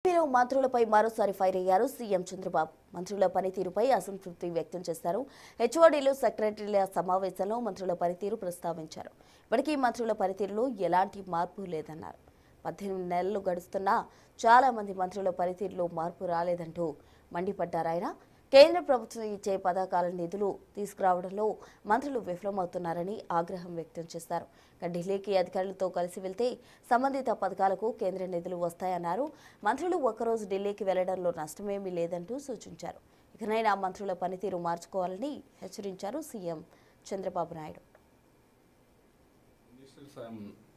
ఏపీలో మంత్రులపై మరోసారి ఫైర్ అయ్యారు సీఎం చంద్రబాబు. మంత్రుల పనితీరుపై అసంతృప్తి వ్యక్తం చేశారు. హెచ్ఓడీలు సెక్రటరీల సమావేశంలో మంత్రుల పనితీరు ప్రస్తావించారు. ఇప్పటికీ మంత్రుల పనితీరులో ఎలాంటి మార్పు లేదన్నారు. 18 నెలలు గడుస్తున్నా చాలా మంది మంత్రుల పనితీరులో మార్పు రాలేదంటూ మండిపడ్డారు ఆయన. కేంద్ర ప్రభుత్వం ఇచ్చే పథకాల నిధులు తీసుకురావడంలో మంత్రులు విఫలమవుతున్నారని ఆగ్రహం వ్యక్తం చేశారు. ఢిల్లీకి అధికారులతో కలిసి వెళ్తే సంబంధిత పథకాలకు కేంద్ర నిధులు వస్తాయన్నారు. మంత్రులు ఒక్కరోజు ఢిల్లీకి వెళ్లడంలో నష్టమేమీ లేదంటూ సూచించారు. ఇకనైనా మంత్రుల పనితీరు మార్చుకోవాలని హెచ్చరించారు CM Chandrababu Naidu.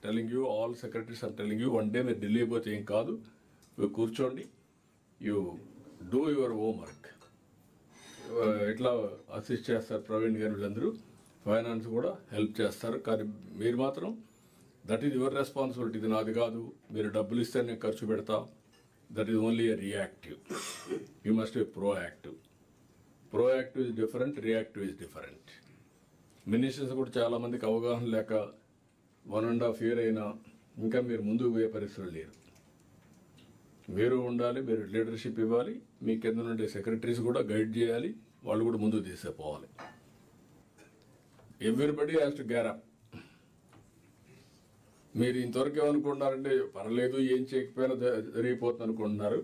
telling you, all secretaries are telling you, one day మీరు ఢిల్లీ పోతే ఏం కాదు, కూర్చోండి, యూ డూ యువర్ హోంవర్క్. ఇట్లా అసిస్ట్ చేస్తారు ప్రవీణ్ గారు, వీళ్ళందరూ ఫైనాన్స్ కూడా హెల్ప్ చేస్తారు. కానీ మీరు మాత్రం దట్ ఈజ్ యువర్ రెస్పాన్సిబిలిటీ, ఇది నాది కాదు, మీరు డబ్బులు ఇస్తే నేను ఖర్చు పెడతా, that is only a reactive. You must be proactive. Proactive is different, reactive is different. Ministers కూడా చాలామందికి అవగాహన లేక 1.5 year అయినా ఇంకా మీరు ముందుకు పోయే పరిస్థితులు లేరు. మీరు ఉండాలి, మీరు లీడర్షిప్ ఇవ్వాలి, మీ కింద నుండి సెక్రటరీస్ కూడా గైడ్ చేయాలి, వాళ్ళు కూడా ముందుకు తీసుకుపోవాలి. Everybody has to gear up. మీరు ఇంతవరకు ఏమనుకుంటున్నారంటే పర్లేదు ఏం చేయకపోయినా జరిగిపోతుంది అనుకుంటున్నారు,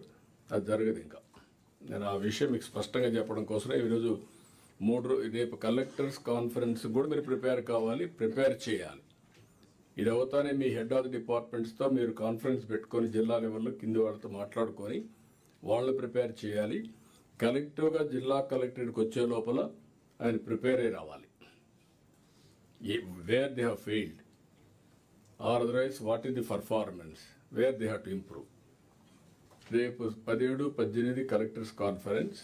అది జరగదు. ఇంకా నేను ఆ విషయం మీకు స్పష్టంగా చెప్పడం కోసమే ఈరోజు రేపు కలెక్టర్స్ కాన్ఫరెన్స్ కూడా మీరు ప్రిపేర్ చేయాలి. ఇది అవుతానే మీ హెడ్ ఆఫ్ ది డిపార్ట్మెంట్స్తో మీరు కాన్ఫరెన్స్ పెట్టుకొని జిల్లా లెవెల్లో కింది వాళ్ళతో మాట్లాడుకొని వాళ్ళు ప్రిపేర్ చేయాలి. కలెక్టివ్గా జిల్లా కలెక్టరేట్కి వచ్చే లోపల ఆయన ప్రిపేర్ అయి రావాలి. Where they have failed or otherwise what is the performance, where they have to improve. రేపు 17, 18 collectors conference.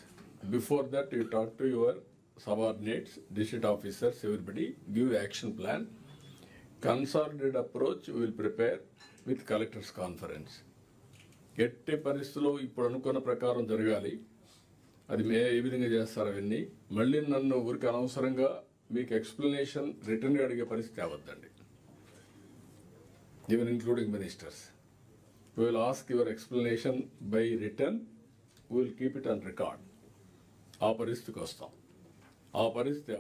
Before that you talk to your subordinates, district officers, everybody give action plan. Consolidated approach we will prepare with collectors conference. ఎట్టి పరిస్థితుల్లో ఇప్పుడు అనుకున్న ప్రకారం జరగాలి. అది ఏ విధంగా చేస్తారు అవన్నీ. మళ్ళీ నన్ను ఊరికి అనవసరంగా మీకు ఎక్స్ప్లెనేషన్ రిటర్న్ అడిగే పరిస్థితి అవద్దండి. Even including ministers, we will ask your explanation by written, we will keep it on record. ఆ పరిస్థితికి వస్తాం. ఆ పరిస్థితి